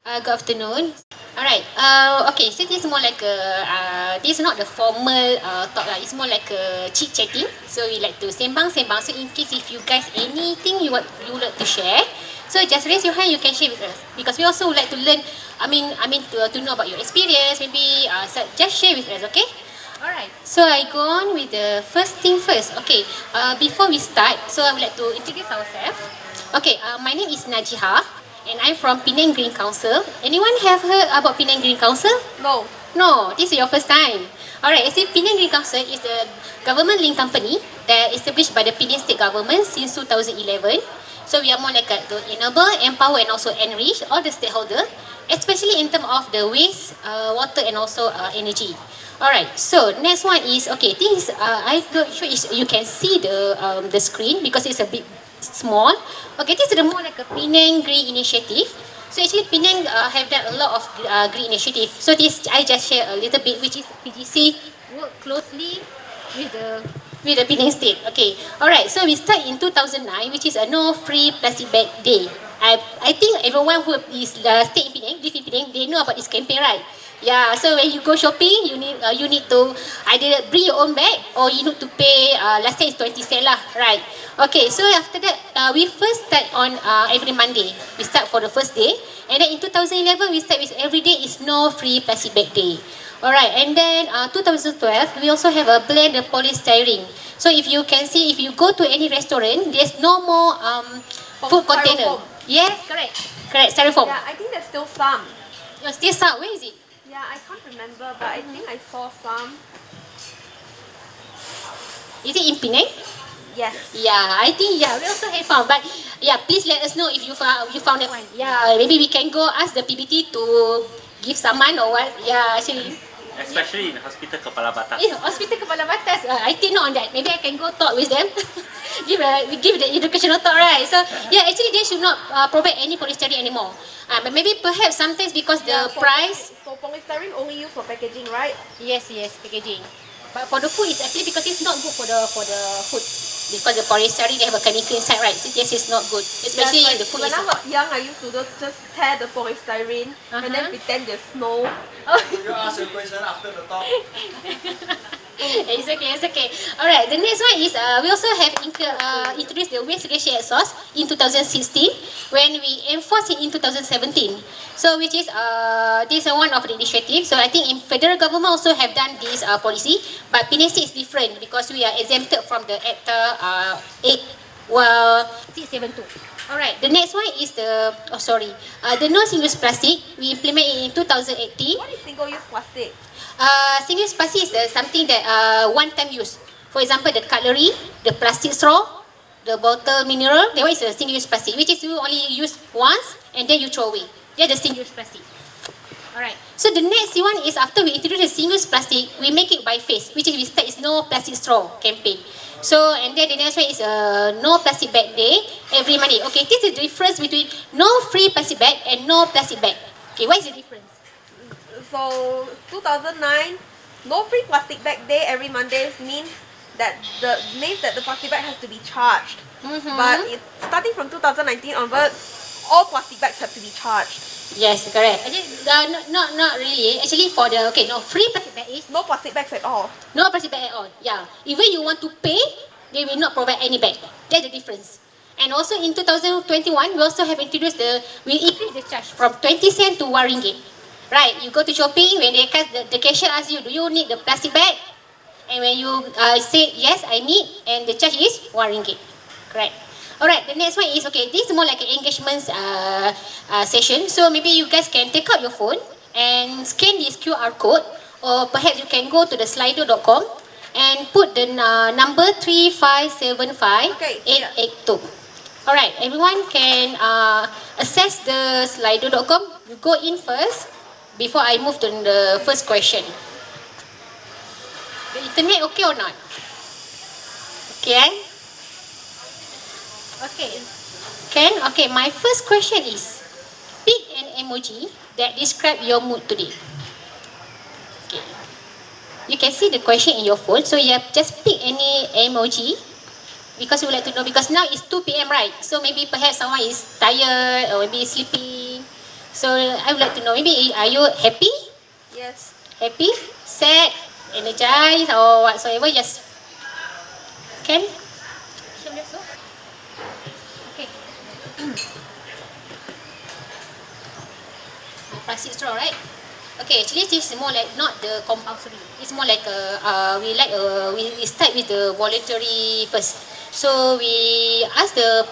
Good afternoon. Alright. Okay. So this is more like a this is not the formal talk lah. It's more like a chit chatting. So we like to sembang. So in case if you guys anything you would like to share, so just raise your hand. You can share with us because we also would like to learn. To know about your experience. Maybe so just share with us. Okay. Alright. So I go on with the first thing first. Okay. Before we start, so I would like to introduce ourselves. Okay. My name is Najihah. And I'm from Penang Green Council. Anyone have heard about Penang Green Council? No. No, this is your first time. Alright, actually Penang Green Council is a government-linked company that established by the Penang State Government since 2011. So we are more like to enable, empower and also enrich all the stakeholders, especially in terms of the waste, water and also energy. Alright, so next one is, okay, this I'm not sure if you can see the screen because it's a bit small. Okay, this is the more like a Penang Green Initiative. So actually Penang have done a lot of green initiative. So this I just share a little bit, which is PGC work closely with the Penang State. Okay, alright. So we start in 2009, which is a no free plastic bag day. I think everyone who is stay in Penang, live in Penang, they know about this campaign, right? Yeah, so when you go shopping, you need to either bring your own bag or you need to pay. Last time is 20 cent lah, right? Okay, so after that, we first start on every Monday. We start for the first day, and then in 2011 we start with every day is no free plastic bag day. Alright, and then 2012 we also have a blend the polystyrene. So if you can see, if you go to any restaurant, there's no more food container. Yes, correct, styrofoam. Yeah, I think there's still some. Still some. Where is it? Yeah, I can't remember, but I think I saw some. Is it in Penang? Yes. Yeah, I think we also have found, but yeah, please let us know if you found that one. Yeah, maybe we can go ask the PBT to give someone or what. Yeah, actually. Especially in hospital Kepala Batas. Hospital Kepala Batas. I think not on that. Maybe I can go talk with them. give the educational talk, right? So yeah, actually they should not provide any polystyrene anymore. But maybe perhaps sometimes because the price. So polystyrene only used for packaging, right? Yes, packaging. But for the food, it's actually because it's not good for the food. Because the polystyrene they have a chemical inside, right? So yes, it's not good, especially like the food. When I was young, I used to just tear the polystyrene and then pretend there's snow. You ask a question after the talk. It's okay. Alright, the next one is we also have introduced the waste ratio source in 2016 when we enforced it in 2017. So which is this is one of the initiatives. So I think in federal government also have done this policy, but Penang State is different because we are exempted from the Acta 672. Alright, the next one is the no single-use plastic. We implement it in 2018. What is single-use plastic? Single-use plastic is something that one-time use. For example, the cutlery, the plastic straw, the bottle mineral, that one is a single-use plastic, which is you only use once and then you throw away. That's the single-use plastic. Alright. So the next one is after we introduce the single-use plastic, we make it by phase, which is we start is no plastic straw campaign. So and then the next one is no plastic bag day every Monday. Okay, this is the difference between no free plastic bag and no plastic bag. Okay, what is the difference? So 2009, no free plastic bag day every Monday means that the plastic bag has to be charged. But starting from 2019 onwards, all plastic bags have to be charged. Yes, correct. Actually, not really. Actually, for the no free plastic bag is no plastic bags at all. No plastic bag at all. Yeah. Even you want to pay, they will not provide any bag. That's the difference. And also in 2021, we also have introduced we increase the charge from 20 cents to 1 ringgit. Right, you go to shopping, when the cashier asks you, do you need the plastic bag? And when you say, yes, I need, and the charge is 1 ringgit. Correct. Alright, the next one is, okay, this is more like an engagement session. So maybe you guys can take out your phone and scan this QR code, or perhaps you can go to the slido.com and put the number 3575882. Alright, everyone can access the slido.com. You go in first before I move to the first question. The internet okay or not? Okay. Okay. Can? Okay, my first question is, pick an emoji that describe your mood today. Okay. You can see the question in your phone, so you have just pick any emoji because we would like to know, because now it's 2 p.m. right? So maybe perhaps someone is tired or maybe sleeping. So I would like to know, maybe are you happy? Yes. Happy? Sad? Energized? Or whatsoever? Just can? Okay. Plastic straw, right? Okay, actually this is more like not the compulsory. It's more like we start with the voluntary first. So we ask the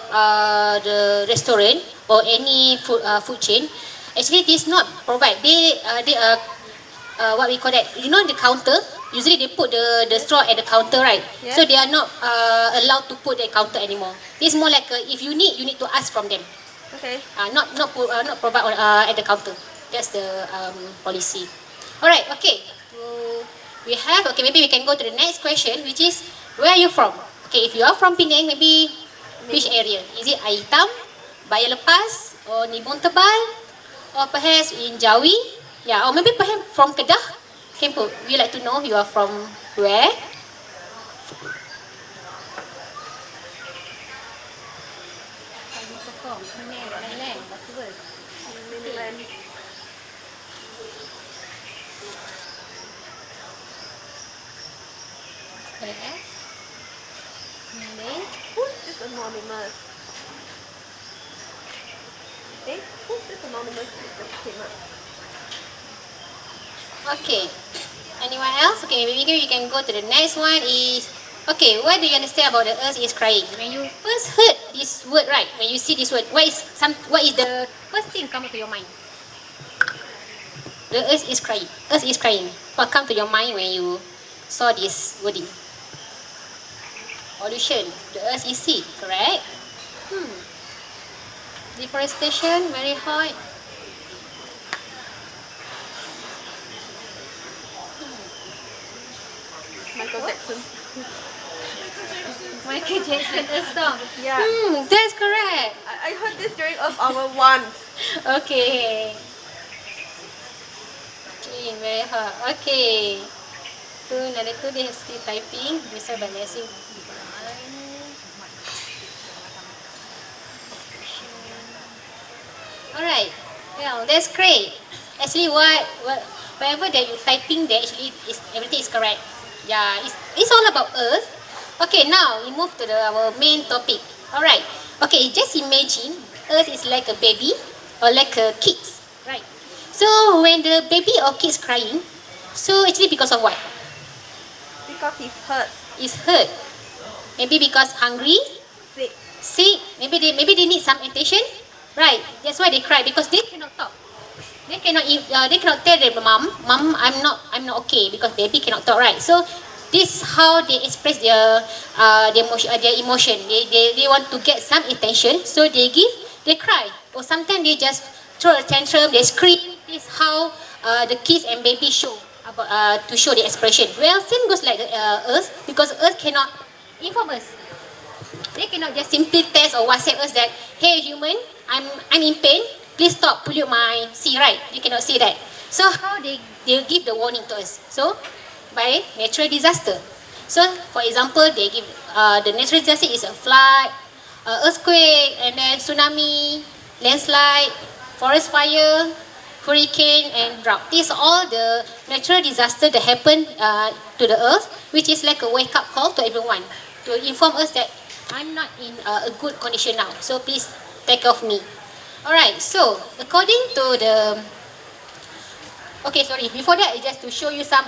restaurant or any food chain. Actually, this not provide. They what we call that. You know the counter. Usually they put the straw at the counter, right? Yeah. So they are not allowed to put at counter anymore. It's more like if you need to ask from them. Okay. Not provide at the counter. That's the policy. Alright, okay. So we have, okay, maybe we can go to the next question, which is, where are you from? Okay, if you are from Penang, maybe which area? Is it Air Hitam, Bayar Lepas, or Nibong Tebal, or perhaps in Jawi? Yeah, or maybe perhaps from Kedah? Can we like to know you are from where? Who's this anonymous? Eh? Who's this anonymous that came up? Okay. Anyone else? Okay, maybe we can go to the next one is, okay, what do you understand about the earth is crying? When you first heard this word, right? When you see this word, what is the first thing come to your mind? The earth is crying. Earth is crying. What come to your mind when you saw this wording? Pollution. The earth is sick, correct? Deforestation, very hot. Michael Jackson. Michael Jackson, a song. Yeah. That's correct. I heard this during Earth Hour once. Okay. Okay, very hot. Okay. Another two, they still typing. Mr. Vanessa. Alright. Well, that's great. Actually, whatever that you're typing there, actually, everything is correct. Yeah, it's all about Earth. Okay, now we move to our main topic. Alright. Okay, just imagine Earth is like a baby or like a kid, right? So when the baby or kid's crying, so actually because of what? Because he's hurt. It's hurt. Maybe because hungry, Sick. sick. Maybe they need some attention, right? That's why they cry, because they cannot talk. They cannot tell their mom, I'm not okay, because baby cannot talk, right? So this is how they express their emotion. They want to get some attention, so they cry, or sometimes they just throw a tantrum, they scream. This is how the kids and baby show to show the expression. Well, same goes like Earth, because Earth cannot inform us. They cannot just simply text or WhatsApp us that, hey human, I'm in pain, please stop, pollute my sea, right? They cannot say that. So how they give the warning to us? So by natural disaster. So for example, they give the natural disaster is a flood, earthquake, and then tsunami, landslide, forest fire, hurricane, and drought. These are all the natural disaster that happen to the earth, which is like a wake-up call to everyone to inform us that I'm not in a good condition now, so please take care of me. Alright, so according to the... Okay, sorry, before that, just to show you some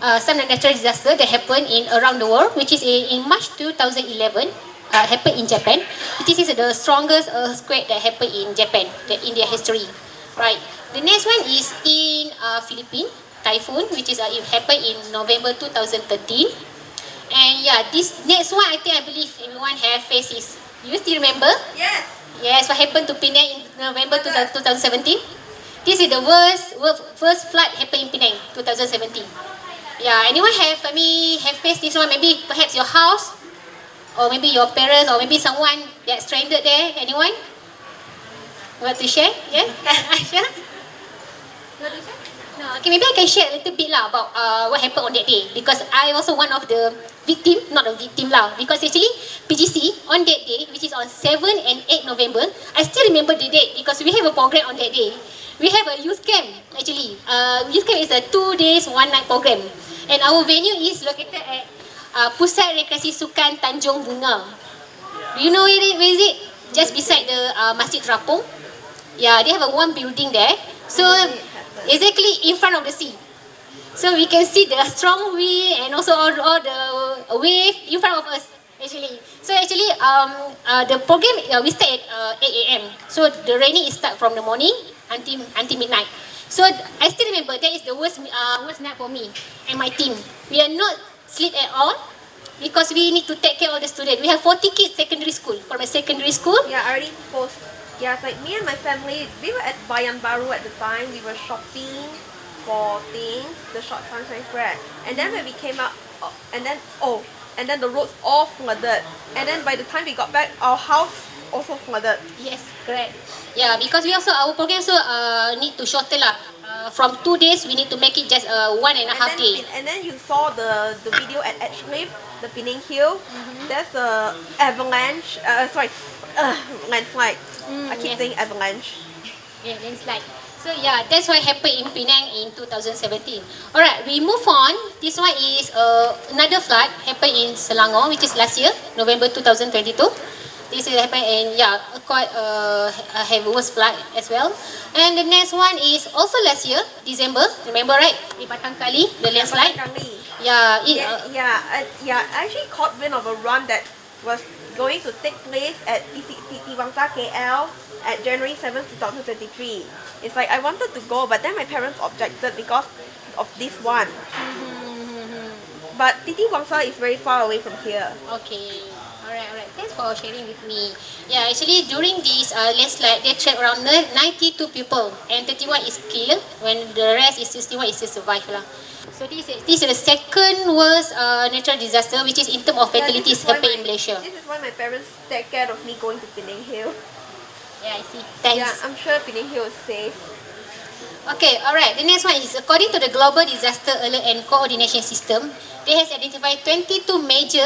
natural disaster that happened around the world, which is in March 2011, happened in Japan. This is the strongest earthquake that happened in Japan in their history. Right. The next one is in Philippines, typhoon, which is it happened in November 2013. And yeah, this next one, I believe everyone have faced this. You still remember? Yes. Yes, what happened to Penang in November 2017? This is the first flood happened in Penang 2017. Yeah, anyone have faced this one? Maybe perhaps your house, or maybe your parents, or maybe someone that's stranded there. Anyone? Want to share? Yeah? Aisha? You want to share? Okay, maybe I can share a little bit lah about what happened on that day, because I also one of the victim, not a victim lah, because actually PGC on that day, which is on 7 and 8 November, I still remember the date because we have a program on that day. We have a youth camp actually. Youth camp is a 2 days 1 night program, and our venue is located at Pusat Rekreasi Sukan Tanjung Bunga. Do you know where is it? Just beside the Masjid Terapung. Yeah, they have a one building there. So exactly in front of the sea. So we can see the strong wind and also all the wave in front of us actually. So actually the program we start at 8 a.m. So the training is start from the morning until midnight. So I still remember that is the worst night for me and my team. We are not sleep at all because we need to take care of the students. We have 40 kids secondary school, from a secondary school. Yeah, I already post. Yeah, it's like me and my family, we were at Bayan Baru at the time. We were shopping for things, the short sunshine bread. And then when we came out, and then the roads all flooded. And then by the time we got back, our house also flooded. Yes, correct. Yeah, because we also, our program also need to shorten lah. From 2 days, we need to make it just 1.5 day. And then you saw the video at 𝐓𝐡𝐞, the Penang Hill. There's a avalanche, landslide. I keep saying avalanche. Yeah, landslide. So yeah, that's what happened in Penang in 2017. Alright, we move on. This one is another flood happened in Selangor, which is last year, November 2022. This will happen in quite have worst flood as well. And the next one is also last year, December. Remember right? Di Batang Kali, the landslide. Yeah, I actually caught wind of a run that was going to take place at Siti KL at January 7, 2023. It's like I wanted to go, but then my parents objected because of this one. But Titi Wangsa is very far away from here. Okay. Alright. Thanks for sharing with me. Yeah, actually during this landslide, they trapped around 92 people and 31 is killed, when the rest is 61 is still survived lah. So this is the second worst natural disaster, which is in terms of fatalities happened in Malaysia. This is why my parents take care of me going to Penang Hill. Yeah, I see. Thanks. Yeah, I'm sure Penang Hill is safe. Okay, alright. The next one is according to the Global Disaster Alert and Coordination System, they has identified 22 major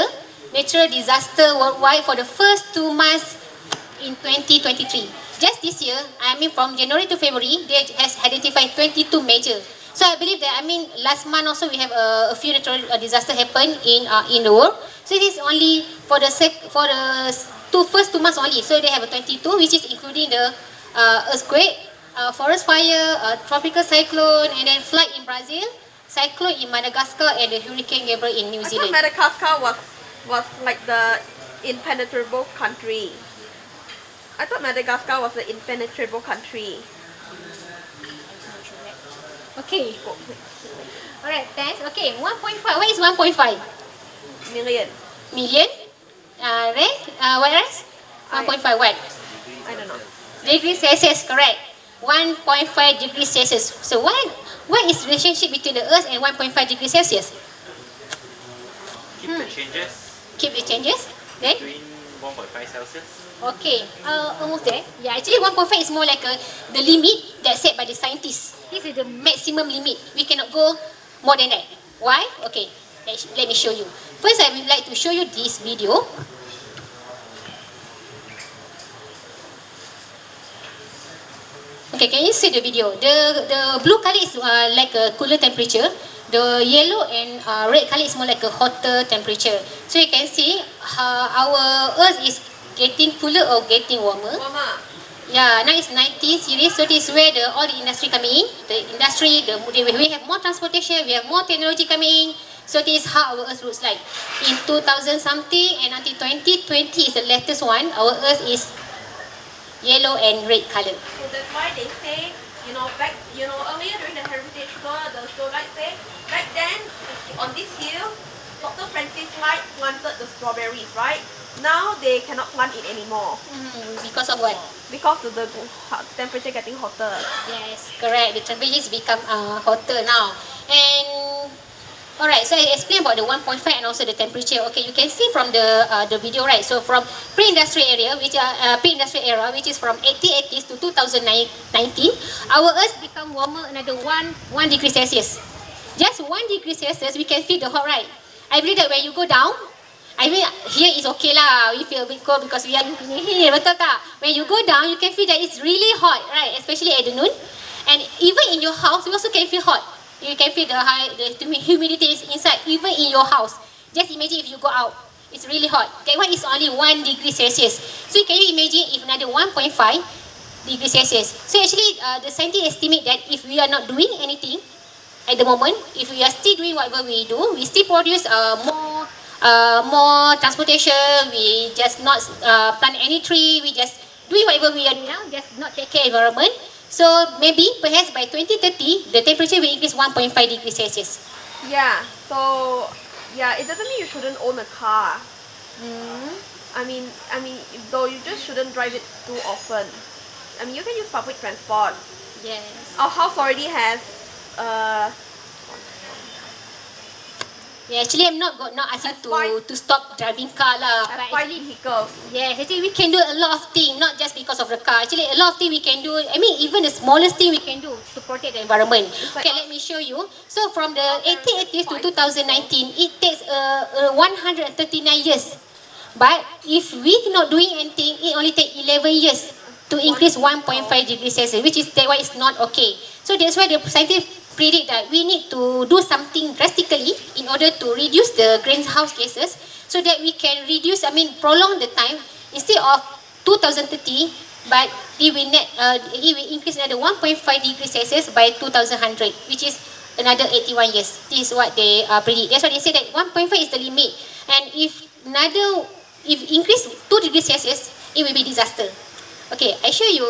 natural disaster worldwide for the first 2 months in 2023. Just this year, from January to February, they has identified 22 major. So I believe that last month also we have a few natural disaster happen in the world. So it is only for the first 2 months only. So they have a 22, which is including the earthquake, forest fire, tropical cyclone, and then flood in Brazil, cyclone in Madagascar, and the Hurricane Gabriel in New Zealand. I thought Madagascar was like the impenetrable country. I thought Madagascar was the impenetrable country. Okay. Alright, thanks. Okay, 1.5. What is 1.5? Million. Million? What else? 1.5 what? I don't know. Degrees Celsius, correct. 1.5 degrees Celsius. So what is the relationship between the Earth and 1.5 degrees Celsius? Keep the changes. Keep the changes. Then? Between 1.5 Celsius. Okay, almost there. Yeah, actually 1.5 is more like the limit that's set by the scientists. This is the maximum limit. We cannot go more than that. Why? Okay, let me show you. First, I would like to show you this video. Okay, can you see the video? The blue color is like a cooler temperature. The yellow and red color is more like a hotter temperature. So you can see our Earth is getting cooler or getting warmer. Yeah, now it's 90 series. So this is where all the industry coming in. The industry, we have more transportation, we have more technology coming in. So this is how our Earth looks like. In 2000 something and until 2020 is the latest one. Our Earth is yellow and red color. So that's why they say, earlier during the heritage tour, the tour guide said, back then, on this hill, Dr. Francis Light planted the strawberries, right? Now they cannot plant it anymore. Because of what? Because of the temperature getting hotter. Yes, correct. The temperatures become hotter now. And Alright, so I explain about the 1.5 and also the temperature. Okay, you can see from the video, right? So from pre-industrial area, pre-industrial era, which is from 1880s to 2019, our Earth become warmer another 1 degree Celsius. Just 1 degree Celsius, we can feel the hot, right? I believe that when you go down, I mean here is okay lah. We feel a bit cold because we are in here, betul tak? When you go down, you can feel that it's really hot, right? Especially at the noon. And even in your house, you also can feel hot. You can feel the humidity is inside, even in your house. Just imagine if you go out, it's really hot. That one is only 1 degree Celsius. So can you imagine if another 1.5 degree Celsius? So actually, the scientists estimate that if we are not doing anything at the moment, if we are still doing whatever we do, we still produce more transportation, we just not plant any tree, we just doing whatever we are doing now, just not take care of environment. So maybe perhaps by 2030, the temperature will increase 1.5 degrees Celsius. Yeah, so yeah, it doesn't mean you shouldn't own a car. I mean, though you just shouldn't drive it too often. I mean, you can use public transport. Yes. Our house already has Yeah, actually I'm not asking to stop driving car lah. But 5 actually, vehicles. yes, actually we can do a lot of things, not just because of the car. Actually, a lot of things we can do. I mean, even the smallest thing we can do to protect the environment. Okay, let me show you. So from the 1880s to 2019, it takes 139 years. But if we not doing anything, it only take 11 years to increase 1.5 degrees Celsius, which is that why it's not okay. So that's why the scientists predict that we need to do something drastically in order to reduce the greenhouse gases, so that we can reduce, prolong the time instead of 2030, but it will increase another 1.5 degrees Celsius by 2100, which is another 81 years. This is what they predict. That's why they say that 1.5 is the limit, and if increase 2 degrees Celsius, it will be disaster. Okay, I show you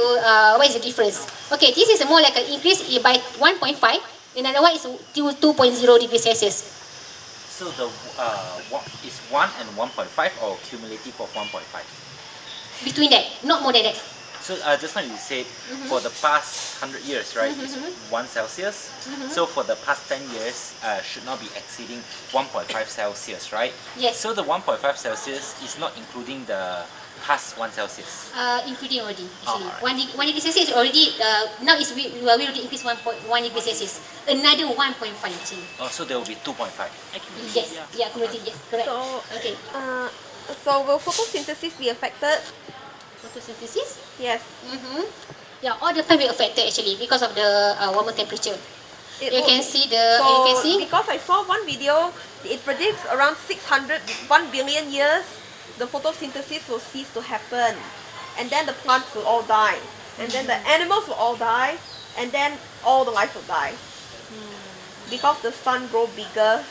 what is the difference. Okay, this is more like an increase by 1.5. Another one is 2.0 degrees Celsius. So the is 1 and 1.5 or cumulative of 1.5? Between that, not more than that. So just now you said for the past 100 years, right, it's 1 Celsius. So for the past 10 years, should not be exceeding 1.5 Celsius, right? Yes. So the 1.5 Celsius is not including the past 1 Celsius. Including already, actually. Oh, right. 1 degree Celsius already, now we already increase 1 degree Celsius. Another 1.5 actually. Oh, so there will be 2.5. Yes, yeah, cumulative, yes, correct. So, Okay. So will photosynthesis be affected? Photosynthesis? Yes. Yeah, all the time will affected actually because of the warmer temperature. It You will can be. see So, you can see. because I saw one video, it predicts around 1 billion years, the photosynthesis will cease to happen, and then the plants will all die, and then the animals will all die, and then all the life will die, because the sun grow bigger.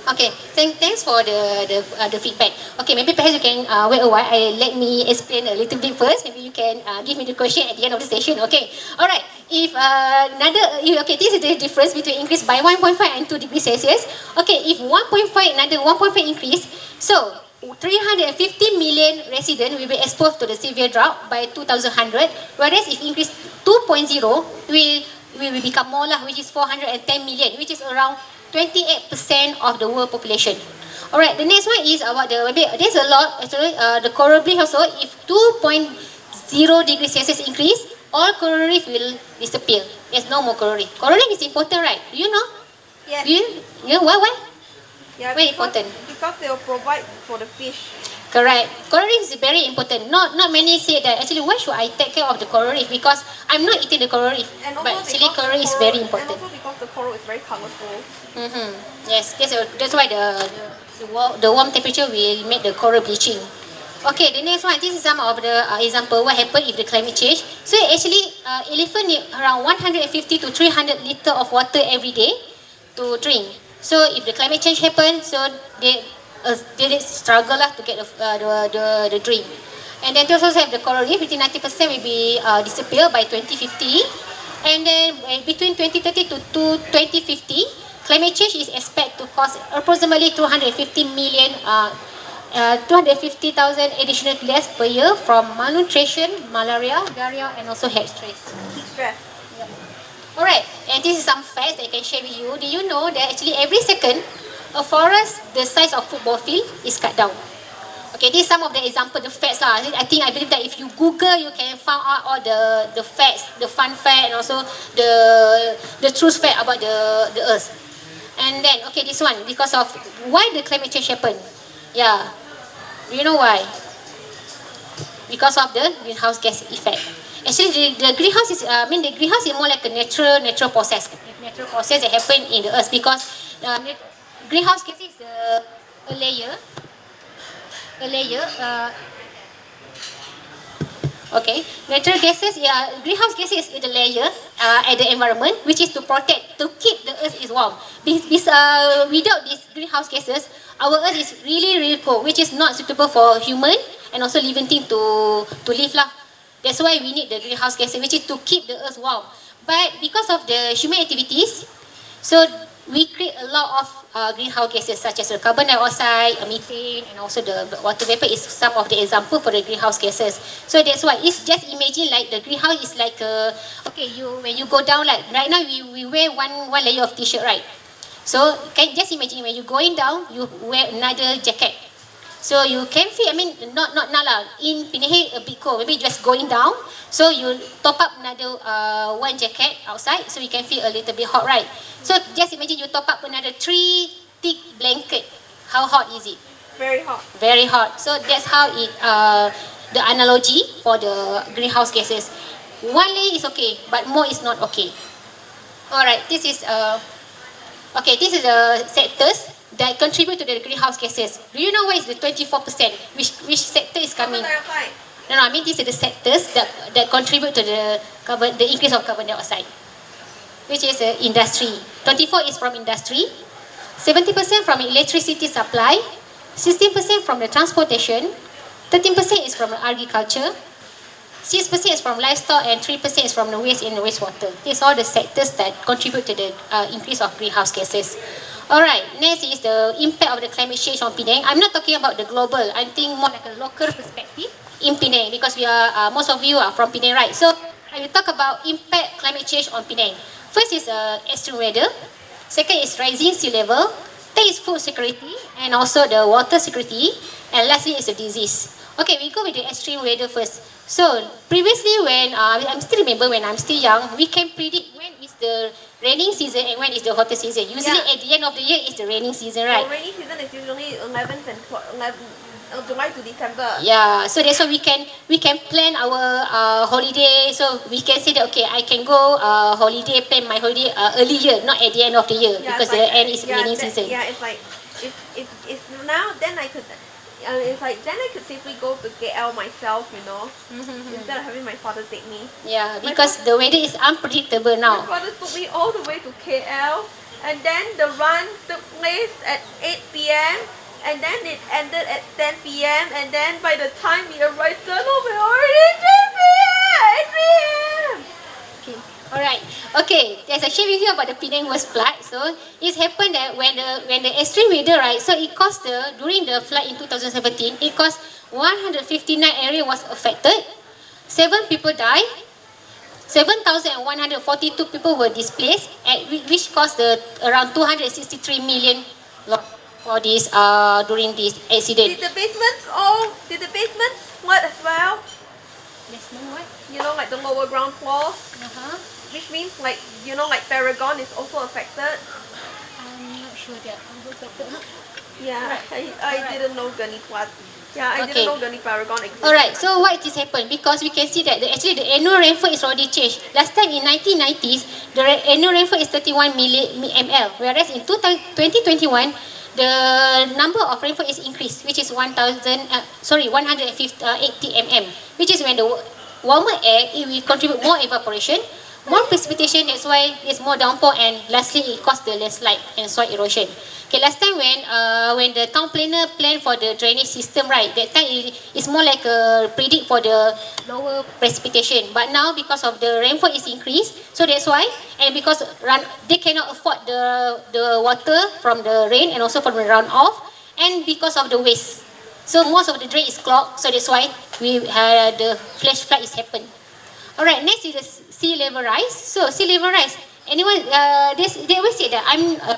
Okay, thanks for the feedback. Okay, maybe perhaps you can wait a while. Let me explain a little bit first. Maybe you can give me the question at the end of the session. Okay, all right. If this is the difference between increase by 1.5 and 2 degrees Celsius. Okay, if 1.5 increase, so 350 million residents will be exposed to the severe drought by 2100. Whereas if increase 2.0, will become more lah, which is 410 million, which is around 28% of the world population. Alright, the next one is about there's a lot actually. The coral reef also, if 2.0 degrees Celsius increase, all coral reef will disappear. There's no more coral reef. Coral reef is important, right? Do you know? Yes. Do you know why? Yeah, Very because, important. because they will provide for the fish. Correct. Coral reef is very important. Not many say that actually why should I take care of the coral reef, because I'm not eating the coral reef. And also But actually because coral reef is very important. And also because the coral is very colorful. Yes, that's why the warm temperature will make the coral bleaching. Okay, the next one, this is some of the example what happen if the climate change. So actually, elephant need around 150 to 300 liter of water every day to drink. So if the climate change happen, so they struggle lah to get the drink. And then they also have the coral reef, between 90% will be disappear by 2050. And then between 2030 to 2050, climate change is expected to cause approximately 250,000 additional deaths per year from malnutrition, malaria, diarrhea, and also heat stress. Heat stress. Alright, and this is some facts that I can share with you. Do you know that actually every second, a forest the size of football field is cut down? Okay, this is some of the example, the facts lah. I believe that if you Google, you can find out all the facts, the fun fact, and also the truth fact about the Earth. And then, okay, this one, because of why the climate change happen? Yeah, do you know why? Because of the greenhouse gas effect. Actually, the greenhouse is, the greenhouse is more like a natural process that happen in the Earth, because greenhouse gas is a layer. Okay, natural gases, greenhouse gases is the layer at the environment, which is to protect, to keep the Earth is warm. Without these greenhouse gases, our Earth is really cold, which is not suitable for human and also living thing to live lah. That's why we need the greenhouse gases, which is to keep the Earth warm. But because of the human activities, so we create a lot of greenhouse gases, such as the carbon dioxide, methane, and also the water vapor is some of the example for the greenhouse gases. So that's why it's just imagine like the greenhouse is like when you go down, like right now we wear one layer of t-shirt, right? So can just imagine when you going down, you wear another jacket. So you can feel, not now lah, in Penang a bit cold, maybe just going down, so you top up another one jacket outside, so you can feel a little bit hot, right? So just imagine you top up another 3 thick blanket. How hot is it? Very hot. Very hot. So that's how it, the analogy for the greenhouse gases. One layer is okay, but more is not okay. Alright, this is the sectors that contribute to the greenhouse gases. Do you know what is the 24%? Which sector is coming? No, these are the sectors that contribute to the increase of carbon dioxide, which is industry. 24 is from industry, 70% from electricity supply, 16% from the transportation, 13% is from agriculture, 6% is from livestock, and 3% is from the waste and wastewater. These are the sectors that contribute to the increase of greenhouse gases. Alright, next is the impact of the climate change on Penang. I'm not talking about the global, I think more like a local perspective in Penang, because we are, most of you are from Penang, right? So I will talk about impact climate change on Penang. First is extreme weather, second is rising sea level, third is food security, and also the water security, and lastly is the disease. Okay, we go with the extreme weather first. So previously when, I still remember when I'm still young, we can predict when is the raining season and when is the hotter season. Usually at the end of the year is the raining season, right? The rainy season is usually 11th and July to December. Yeah, so that's why we can plan our holiday. So we can say that, okay, I can go plan my holiday earlier, not at the end of the year, because the end is raining season. Yeah, it's like if now, then I could. It's like then I could safely go to KL myself, instead of having my father take me. Yeah, because the weather is unpredictable now. My father took me all the way to KL, and then the run took place at 8 p.m. and then it ended at 10 p.m. and then by the time we arrived, it already 3 p.m. 8 p.m. Okay. Alright. Okay. There's a share with you about the Penang was flood. So it happened that when the extreme weather, right? So it caused during the flood in 2017, it caused 159 area was affected. 7 people died. 7,142 people were displaced, which caused around 263 million loss for this during this accident. Did the basements flood as well? Basement what? Like the lower ground floor. Which means like Paragon is also affected. I'm not sure that I'm affected. Yeah, I didn't know Gurney Plaza. Yeah, I didn't know Gurney Paragon existed. Alright, so why this happened? Because we can see that actually the annual rainfall is already changed. Last time in 1990s, the annual rainfall is 31 ml, whereas in 2021, the number of rainfall is increased, which is 180 mm, which is when the warmer air, it will contribute more evaporation, more precipitation, that's why it's more downpour, and lastly it caused the landslide and soil erosion. Okay, last time when the town planner planned for the drainage system, right, that time it's more like a predict for the lower precipitation. But now because of the rainfall is increased, so that's why, and because they cannot afford the water from the rain and also from the runoff, and because of the waste. So most of the drain is clogged, so that's why we had the flash flood is happened. Alright, next is the sea level rise. So sea level rise, anyone, they always say that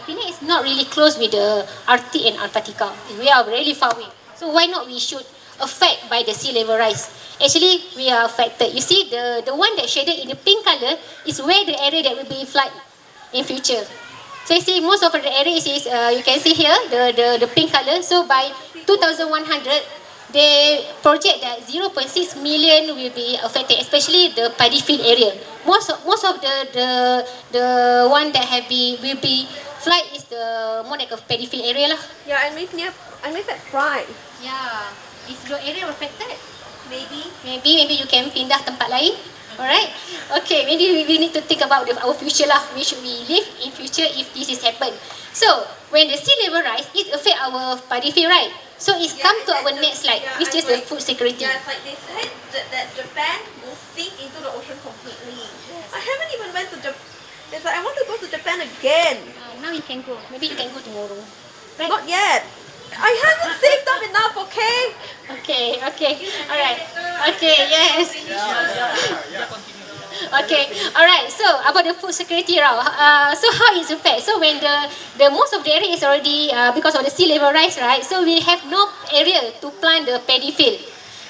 Penang is not really close with the Arctic and Antarctica. We are really far away. So why not we should affect by the sea level rise? Actually, we are affected. You see, the one that shaded in the pink color is where the area that will be flood in future. So you see, most of the areas is, you can see here, the pink color. So by 2100, they project that 0.6 million will be affected, especially the paddy field area. Most of the one that will be flood is the more like a paddy field area lah. Yeah, I live at Pride. Yeah, is your area affected? Maybe. You can pindah tempat lain. Alright. Okay, maybe we need to think about our future lah. Where should we live in future if this is happen? So when the sea level rise, it affect our paddy field, right? So it's come to our next slide, which is the food security. Yeah, it's like they said that Japan will sink into the ocean completely. I haven't even went to Japan. It's like I want to go to Japan again. Now you can go. Maybe you can go tomorrow. Right? Not yet. I haven't saved up enough, okay? Okay. Alright. Okay, yes. Okay, alright. So about the food security, so how is it affect? So when the most of the area is already because of the sea level rise, right? So we have no area to plant the paddy field,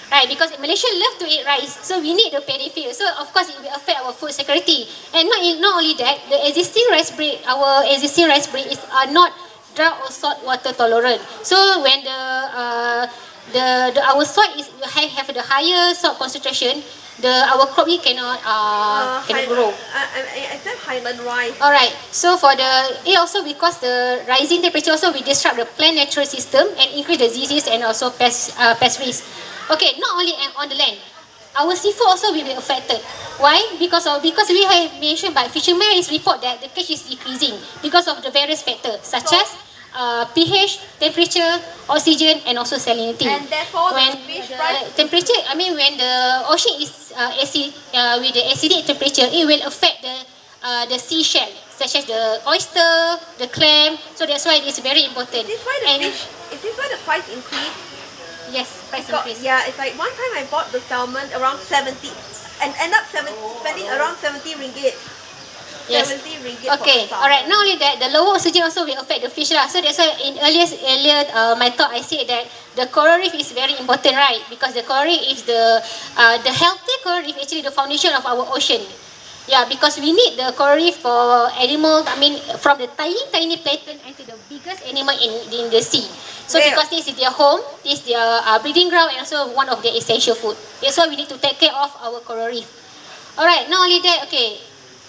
right? Because Malaysia love to eat rice, so we need the paddy field. So of course it will affect our food security. And not only that, our existing rice breed are not drought or salt water tolerant. So when our soil have the higher salt concentration, our crop yield cannot grow. I said Highland rice. Alright, so also because the rising temperature also will disrupt the plant natural system and increase the disease and also pest risk. Okay, not only on the land, our seafood also will be affected. Why? Because we have mentioned by fishermen is report that the catch is decreasing because of the various factors such as pH, temperature, oxygen, and also salinity. And therefore, when the fish temperature, when the ocean is acid, with the acidic temperature, it will affect the seashell, such as the oyster, the clam. So that's why it's very important. Is this why the price increased? Yes, price increase. Yeah, it's like one time I bought the salmon around 70 and end up spending around 70 ringgit. Yes. 70 ringgit. Okay. Alright. Not only that, the lower oxygen also will affect the fish lah. So that's why in earlier my talk I said that the coral reef is very important, right? Because the coral reef is the healthy coral reef actually the foundation of our ocean. Yeah, because we need the coral reef for animal. From the tiny plankton until the biggest animal in the sea. So because this is their home, this is their breeding ground, and also one of their essential food. That's why we need to take care of our coral reef. Alright. Not only that,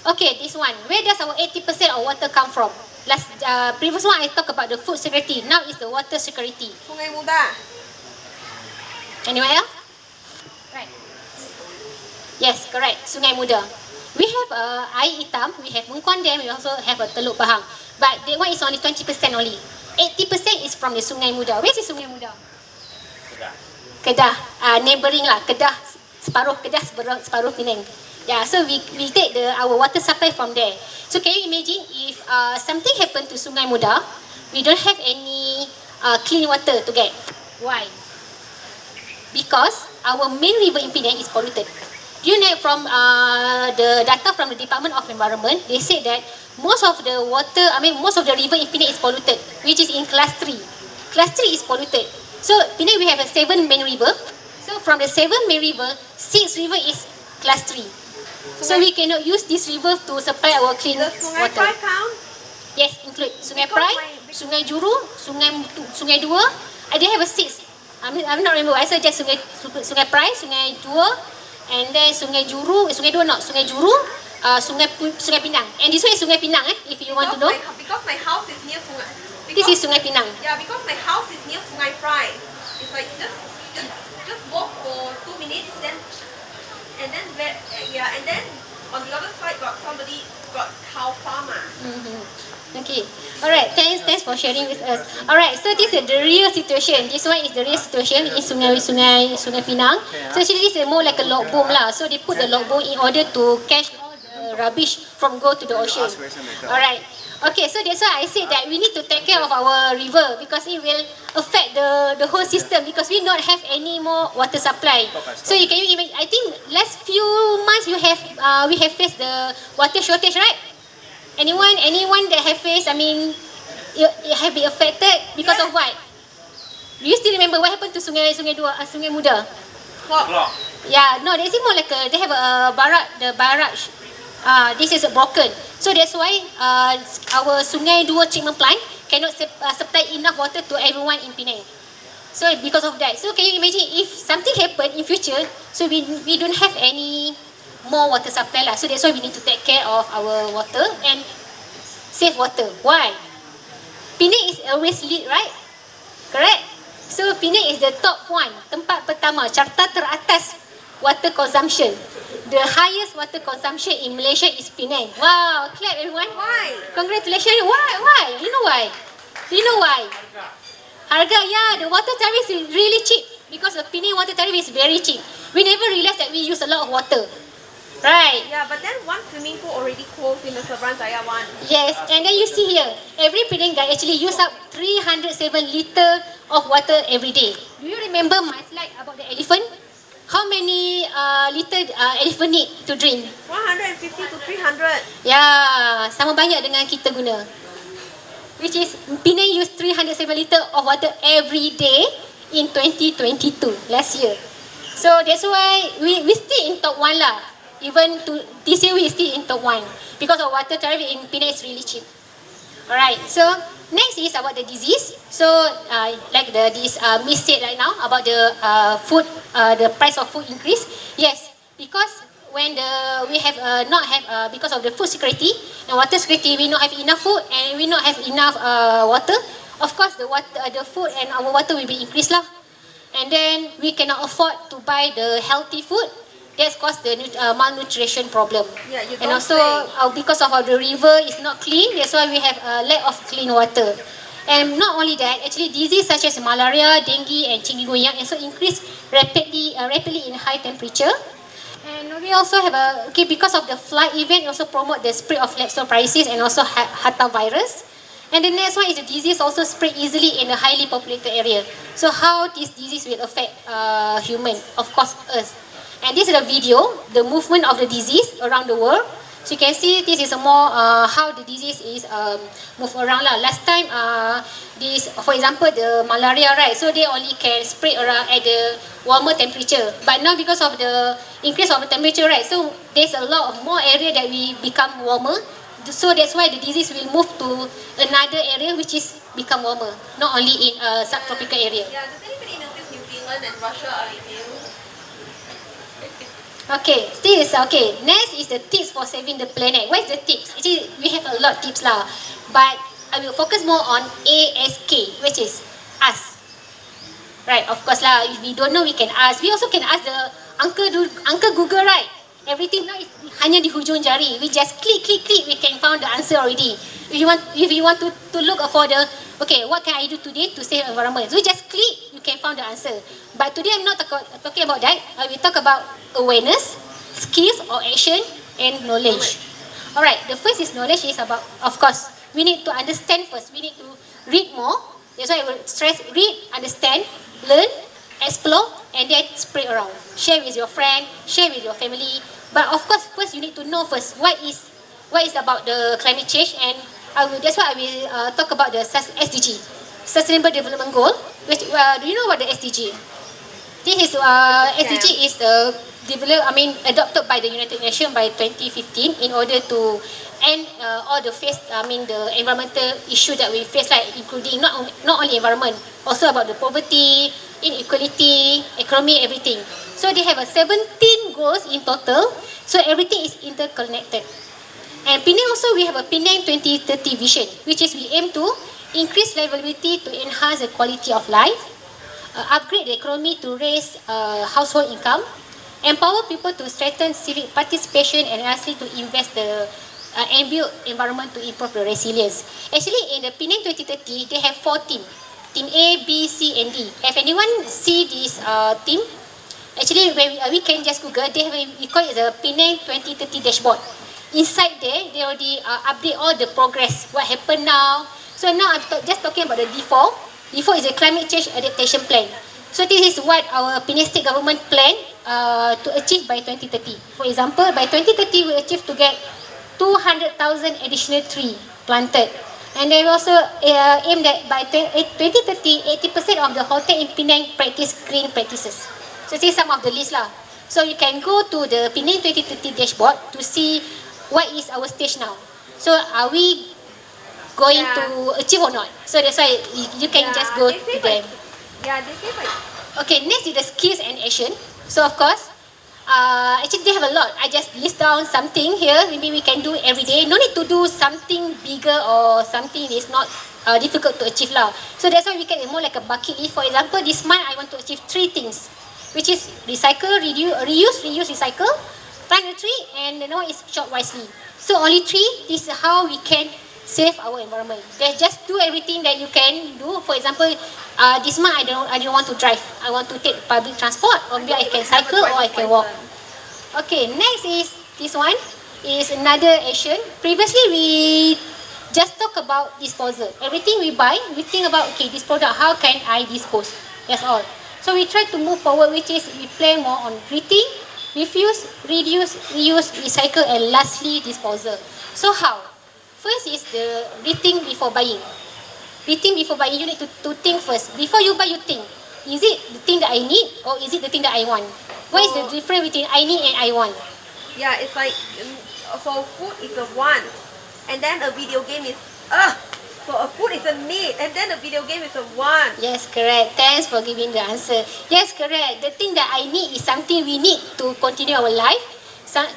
Okay, this one. Where does our 80% of water come from? Previous one I talked about the food security. Now is the water security. Sungai Muda. Anyone else? Right. Yes, correct. Sungai Muda. We have air hitam. We have Mengkuang Dam. We also have a Teluk Bahang. But that one is only 20% only. 80% is from the Sungai Muda. Where is Sungai Muda? Kedah. Neighboring lah. Kedah separuh Penang. Yeah, so we take our water supply from there. So can you imagine if something happened to Sungai Muda, we don't have any clean water to get. Why? Because our main river in Penang is polluted. Do you know from the data from the Department of Environment, they said that most of the river in Penang is polluted, which is in class 3. Class 3 is polluted. So Penang we have 7 main river. So from the 7 main river, 6 river is class 3. So we cannot use this river to supply our clean Does Sungai water. Prai count? Yes, include Sungai Prai, Sungai Juru, Sungai Dua. I didn't have a 6. I'm not remember. I said just Sungai Prai, Sungai Dua, and then Sungai Juru, Sungai Dua not, Sungai Juru, Sungai Pinang. And this one is Sungai Pinang, if you want to know. Because my house is near Sungai. This is Sungai Pinang. Yeah, because my house is near Sungai Prai. It's like just walk for 2 minutes, and then on the other side got cow farmer. Okay. Alright, thanks for sharing with us. Alright, so this is the real situation. This one is the real situation in Sungai Pinang. So actually this is more like a log boom lah. So they put the log boom in order to catch all the rubbish from go to the ocean. Alright. Okay, so that's why I said that we need to take care of our river because it will affect the whole system because we don't have any more water supply. So can you imagine? I think last few months we have faced the water shortage, right? Anyone that have faced, I mean, it have been affected because of what? Do you still remember what happened to Sungai Muda? Clock. Yeah, no, it's more like they have a barrage. This is broken. So that's why our Sungai Dua treatment plant cannot supply enough water to everyone in Penang. So because of that, so can you imagine if something happen in future, so we don't have any more water supply lah. So that's why we need to take care of our water and save water. Why? Penang is always lead, right? Correct? So Penang is the top one, tempat pertama, carta teratas water consumption. The highest water consumption in Malaysia is Penang. Wow, clap everyone. Why? Congratulations. Why? You know why? Do you know why? Harga, yeah, the water tariff is really cheap because the Penang water tariff is very cheap. We never realized that we use a lot of water. Right. Yeah, but then one swimming pool already closed in the Seberang Jaya one. Yes, and then you see here, every Penang guy actually use up 307 liter of water every day. Do you remember my slide about the elephant? How many liter elephant need to drink? 150 to 300. Yeah, sama banyak dengan kita guna. Which is, Penang use 307 liter of water every day in 2022, last year. So that's why we still in top 1 lah. Even to this year we still in top 1 because of water tariff in Penang is really cheap. Alright, so next is about the disease. So like this Miss said right now about the food, the price of food increase. Yes, because when we have not have because of the food security and water security, we not have enough food and we not have enough water. Of course, the food and our water will be increased lah. And then we cannot afford to buy the healthy food. That's caused the malnutrition problem. Yeah, you and don't also say. because of the river is not clean, that's why we have a lack of clean water. And not only that, actually disease such as malaria, dengue and chikungunya also increase rapidly in high temperature. And we also have because of the flood event, also promote the spread of leptospirosis and also Hata virus. And the next one is the disease also spread easily in a highly populated area. So how this disease will affect human? Of course, us. And this is a video, the movement of the disease around the world. So you can see this is a more how the disease is move around lah. Last time this, for example, the malaria, right? So they only can spread around at the warmer temperature. But now because of the increase of the temperature, right? So there's a lot of more area that we become warmer. So that's why the disease will move to another area which is become warmer, not only in a subtropical area. Yeah, does anybody notice New Zealand and Russia are immune? Okay, this is okay. Next is the tips for saving the planet. What is the tips? Actually, we have a lot of tips lah, but I will focus more on ASK, which is us. Right, of course lah. If we don't know, we can ask. We also can ask the Uncle Google, right? Everything now is hanya di hujung jari. We just click, we can find the answer already. If you want to look for the what can I do today to save environment? So just click, you can find the answer. But today I'm not talking about that. I will talk about awareness, skills or action, and knowledge. Alright, the first is knowledge is about, of course, we need to understand first. We need to read more. That's why I will stress read, understand, learn, explore, and then spread around. Share with your friend, share with your family. But of course, first you need to know first what is about the climate change, and that's why I will talk about the SDG, Sustainable Development Goal. Which do you know what the SDG? This is SDG is adopted by the United Nations by 2015 in order to end all the the environmental issue that we face, like including not only environment, also about the poverty, inequality, economy, everything. So they have 17 goals in total. So everything is interconnected. And Penang also, we have a Penang 2030 vision, which is we aim to increase livability to enhance the quality of life, upgrade the economy to raise household income, empower people to strengthen civic participation, and lastly to invest and build environment to improve the resilience. Actually, in the Penang 2030, they have 4 teams. Team A, B, C, and D. Have anyone see this team? Actually, when we can just Google, we call it the Penang 2030 dashboard. Inside there, they already update all the progress, what happened now. So now I'm just talking about the D4. D4 is a climate change adaptation plan. So this is what our Penang State government plan to achieve by 2030. For example, by 2030, we achieve to get 200,000 additional tree planted. And they also aim that by 2030, 80% of the hotel in Penang practice green practices. So this is some of the list lah. So you can go to the Penang 2030 dashboard to see what is our stage now. So are we going to achieve or not? So that's why you can just go to them. They say like. Okay, next is the skills and action. So of course, actually they have a lot. I just list down something here. Maybe we can do every day. No need to do something bigger or something is not difficult to achieve lah. So that's why we can more like a bucket list. For example, this month I want to achieve 3 things, which is recycle, reuse, recycle, plant a tree, and the one is shop wisely. So only 3. This is how we can save our environment. Just do everything that you can do. For example, this month I don't want to drive. I want to take public transport, or maybe I can cycle or I can walk. Okay, next is this one is another action. Previously we just talk about disposal. Everything we buy, we think about okay, this product, how can I dispose? That's all. So we try to move forward, which is we plan more on rethink, refuse, reduce, reuse, recycle, and lastly disposal. So how? First is the rethink before buying. Rethink before buying, you need to think first. Before you buy, you think. Is it the thing that I need or is it the thing that I want? What is the difference between I need and I want? Yeah, it's like, so food is a want, and then a video game is so a food is a need, and then a video game is a want. Yes, correct. Thanks for giving the answer. Yes, correct. The thing that I need is something we need to continue our life.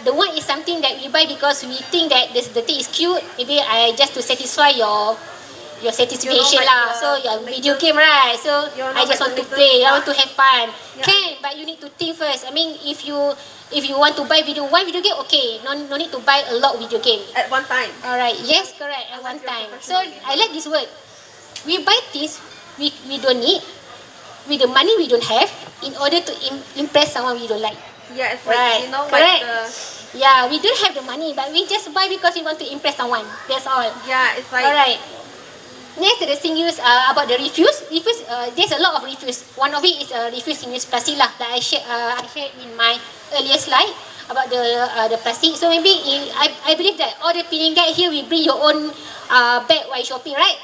The one is something that we buy because we think that the thing is cute. Maybe just to satisfy your satisfaction lah. So your video game, right? So I just want to play. I want to have fun. Can, but you need to think first. I mean, if you want to buy one video game, okay. No need to buy a lot of video game At one time. Alright. Yes, correct. At one time. So I like this word. We buy things we don't need with the money we don't have in order to impress someone we don't like. Yeah, it's like, Right. you know, Correct. like Yeah, we don't have the money, but we just buy because we want to impress someone. That's all. it's like. Alright. Next, the thing use about the refuse. There's a lot of refuse. One of it is refuse single use plastic lah that I shared in my earlier slide about the plastic. So maybe I believe that all the Penang guys here will bring your own bag while shopping, right?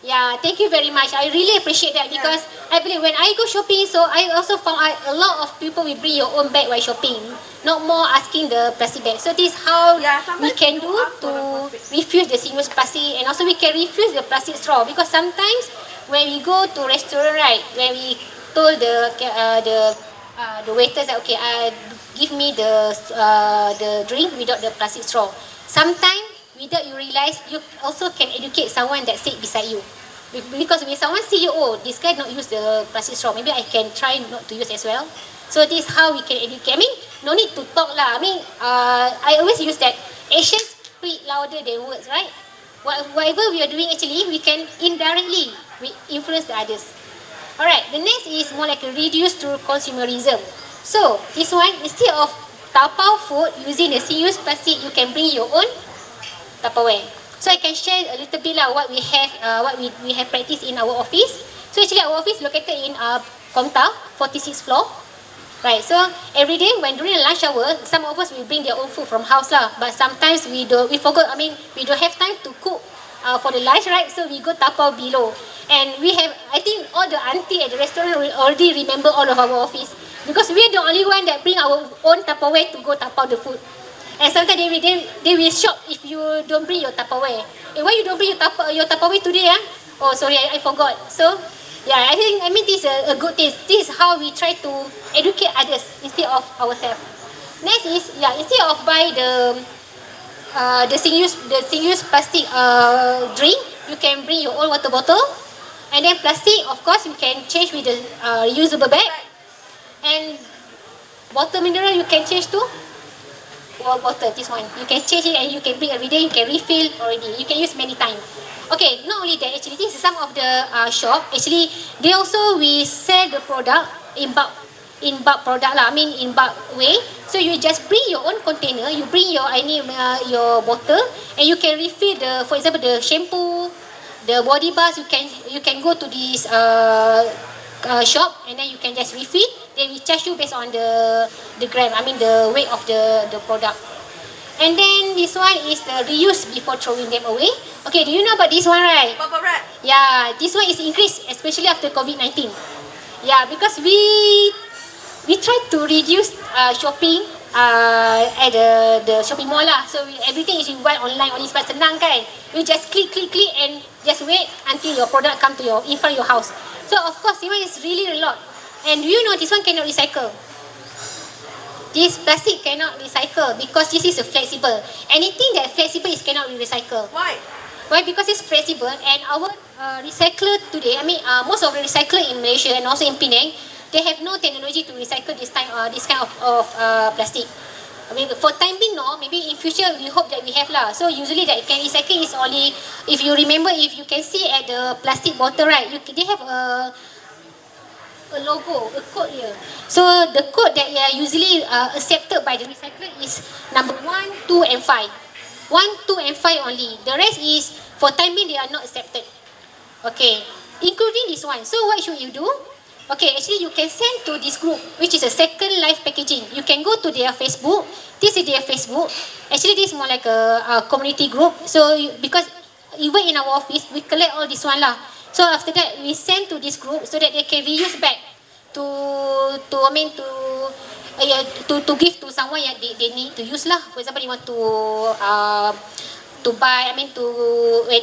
Yeah, thank you very much. I really appreciate that because I believe when I go shopping, so I also found out a lot of people will bring your own bag while shopping, not more asking the plastic bag. So this is how we can do to refuse the single-use plastic, and also we can refuse the plastic straw because sometimes when we go to restaurant, right, when we told the waiters that okay, give me the drink without the plastic straw. Sometimes without you realize, you also can educate someone that sit beside you. Because when someone see you, oh, this guy not use the plastic straw, maybe I can try not to use as well. So this is how we can educate. I mean, no need to talk lah. I mean, I always use that actions speak louder than words, right? Whatever we are doing, actually, we can indirectly influence the others. Alright, the next is more like a reduce through consumerism. So this one, instead of tapao food using the single-use plastic, you can bring your own Tupperware. So I can share a little bit lah what we have practiced in our office. So actually our office located in 𝐓𝐡𝐞 46th floor. Right. So every day when during the lunch hour, some of us will bring their own food from house lah. But sometimes we forgot. I mean, we don't have time to cook for the lunch, right? So we go tapao below. And we have, I think all the auntie at the restaurant will already remember all of our office because we are the only one that bring our own Tupperware to go tapao the food. And sometimes they will shock if you don't bring your Tupperware. Why you don't bring your Tupperware today? Oh, sorry, I forgot. So, yeah, I mean this is a good thing. This is how we try to educate others instead of ourselves. Next is, instead of buy the single-use plastic drink, you can bring your own water bottle. And then plastic, of course, you can change with the reusable bag. And water mineral, you can change to water, this one. You can change it and you can bring every day, you can refill already. You can use many times. Okay, not only that, actually, this is some of the shop. Actually, they also, we sell the product in bulk product lah. I mean, in bulk way. So you just bring your own container, you bring your bottle, and you can refill for example, the shampoo, the body bars. You can go to this shop and then you can just refill. They will charge you based on the gram, I mean the weight of the product. And then this one is the reuse before throwing them away. Okay, do you know about this one, right? Bubble wrap. Yeah, this one is increased, especially after COVID-19. Yeah, because we try to reduce shopping at the shopping mall lah. So everything is you buy online only sebab senang kan. You just click and just wait until your product come to in front of your house. So of course, this one is really a lot. And do you know this one cannot recycle? This plastic cannot recycle because this is a flexible. Anything that flexible is cannot be recycled. Why? Why? Because it's flexible and our recycler today, most of the recycler in Malaysia and also in Penang, they have no technology to recycle this kind of plastic. For time being, no. Maybe in future we hope that we have lah. So usually that can recycle is only if you remember, if you can see at the plastic bottle, right? They have a logo, a code here. So the code that are usually accepted by the recycler is number 1, 2, and 5. 1, 2, and 5 only. The rest is for time being they are not accepted. Okay, including this one. So what should you do? Okay, actually you can send to this group, which is a Second Life Packaging. You can go to their Facebook. This is their Facebook. Actually, this is more like a community group. So because even in our office, we collect all this one lah. So after that, we send to this group so that they can reuse back to give to someone that they need to use lah. For example, you want to buy, when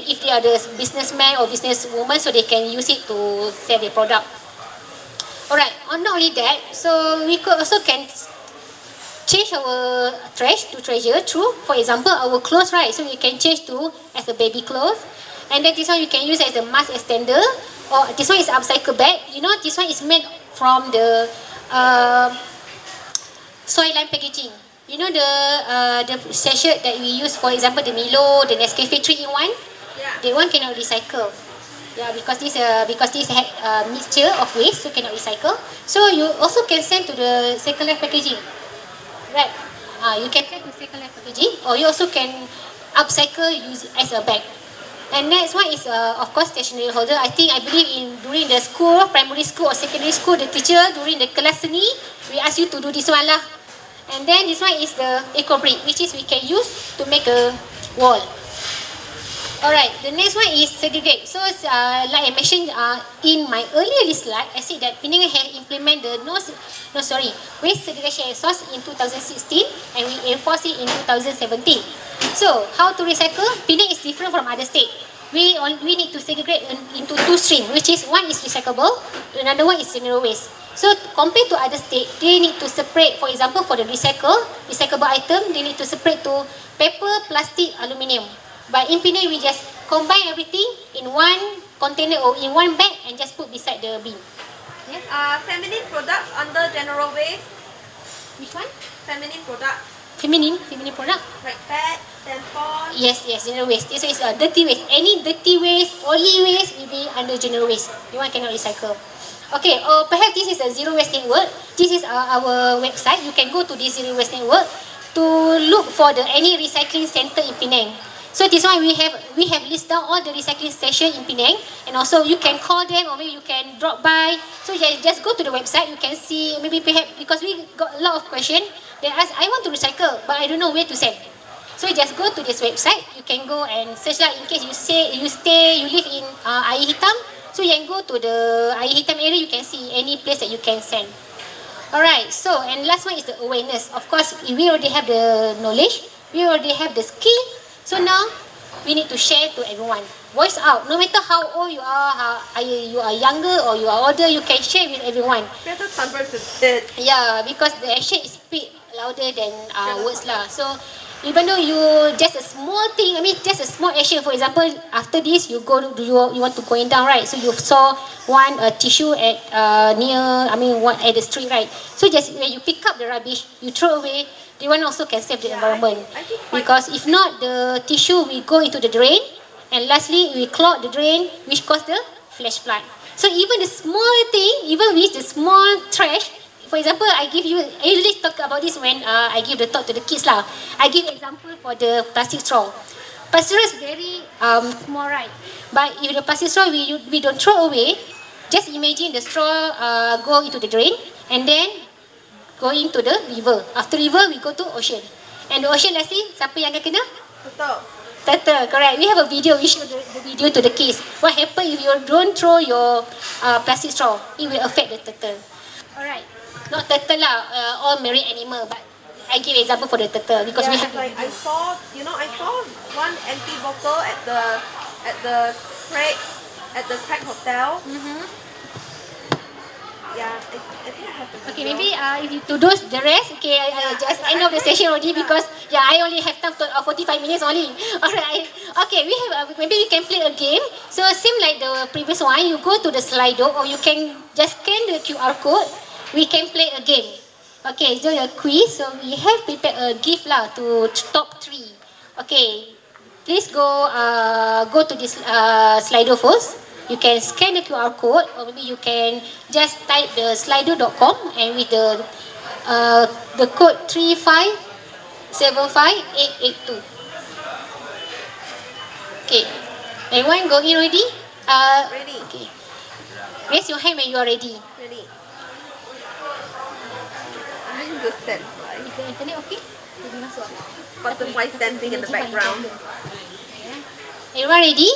if they are the businessman or businesswoman, so they can use it to sell their product. Alright, not only that, so we also can change our trash to treasure through, for example, our clothes, right? So we can change to as a baby clothes. And then this one you can use as a mask extender, or this one is upcycle bag. You know, this one is made from the soy lime packaging. You know the sachet that we use, for example, the Milo, the Nescafe 3-in-1. Yeah. That one cannot recycle. Yeah, because this mixture of waste, so cannot recycle. So you also can send to the Second Life Packaging, right? You can send to Second Life Packaging, or you also can upcycle, use it as a bag. And next one is of course stationery holder. I believe during the school, primary school or secondary school, the teacher during the class seni, we ask you to do this one lah. And then this one is the eco brick, which is we can use to make a wall. Alright, the next one is segregate. So like I mentioned in my earlier slide, I said that Penang has implemented waste segregation source in 2016, and we enforce it in 2017. So how to recycle? Penang is different from other states. We need to segregate into 2 streams, which is one is recyclable, another one is general waste. So compared to other states, they need to separate. For example, for the recyclable item, they need to separate to paper, plastic, aluminium. But in Penang, we just combine everything in one container or in one bag and just put beside the bin. Yes. Feminine products under general waste. Which one? Feminine products. Feminine product. Like pads, tampons. Yes, general waste. So it's dirty waste. Any dirty waste, oily waste will be under general waste. You one cannot recycle. Okay, or perhaps this is a zero waste network. This is our website. You can go to this zero waste network to look for any recycling center in Penang. So this one we have listed down all the recycling stations in Penang, and also you can call them or maybe you can drop by. So just go to the website. You can see maybe perhaps because we got a lot of questions. They ask, I want to recycle, but I don't know where to send. So just go to this website. You can go and search lah. In case you live in Air Hitam, so you can go to the Air Hitam area. You can see any place that you can send. Alright. So and last one is the awareness. Of course, we already have the knowledge. We already have the skill. So now we need to share to everyone. Voice out. No matter how old you are, you are younger or you are older, you can share with everyone. Better converse with it. Yeah, because the action is speak louder than words lah. So even though you just a small thing, just a small action. For example, after this you want to going down, right? So you saw one tissue at one at the street, right? So just when you pick up the rubbish, you throw away. The one also can save the environment. I think because if not, the tissue will go into the drain, and lastly we clog the drain, which cause the flash flood. So even the small thing, even with the small trash. For example, I usually talk about this when I give the talk to the kids lah. I give example for the plastic straw. Plastic straw is very small, right? But if the plastic straw we don't throw away, just imagine the straw go into the drain and then go into the river. After river, we go to ocean. And the ocean, Leslie, siapa yang akan kena? Betul. Turtle, correct. We have a video. We show the video to the kids. What happen if you don't throw your plastic straw? It will affect the turtle. Alright. Not turtle lah, all marine animal. But I give example for the turtle because we have. Like I saw one empty bottle at the crack hotel. Yeah, I think I have to. Okay, maybe if you to those the rest, okay, I just end of the session already because I only have time to 45 minutes only. Alright, okay, we have maybe we can play a game. So same like the previous one, you go to the Slido or you can just scan the QR code. We can play a game. Okay, so a quiz. So we have prepared a gift lah to top 3. Okay, please go to this Slido first. You can scan the QR code or maybe you can just type the slido.com and with the code 3575882. Okay, everyone go in already? Ready. Okay. Raise your hand when you are ready. Ready. I'm the set. Is the internet okay? Butterflies dancing in the background. Everyone ready?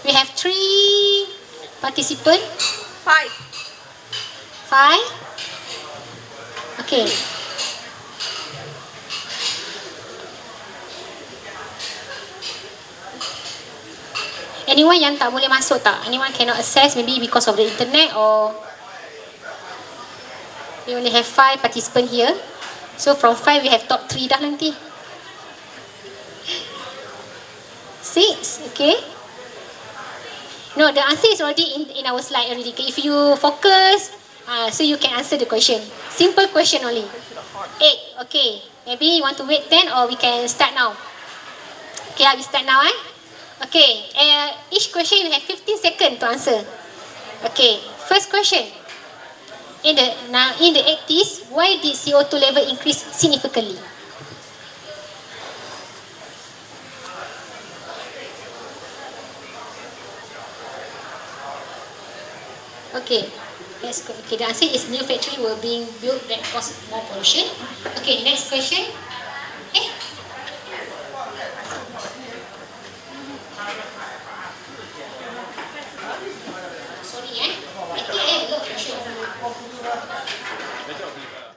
We have 3 participants. 5. 5. Okay. Anyone yang tak boleh masuk tak? Anyone cannot access maybe because of the internet or we only have 5 participants here. So from 5 we have top 3 dah nanti. 6, okay. No, the answer is already in our slide already. Okay, if you focus, so you can answer the question. Simple question only. 8, okay. Maybe you want to wait 10 or we can start now. Okay, we start now Okay, each question you have 15 seconds to answer. Okay, first question. In the 80s, why did CO2 level increase significantly? Okay, let's go. Okay, the answer is new factory were being built that cause more pollution. Okay, next question.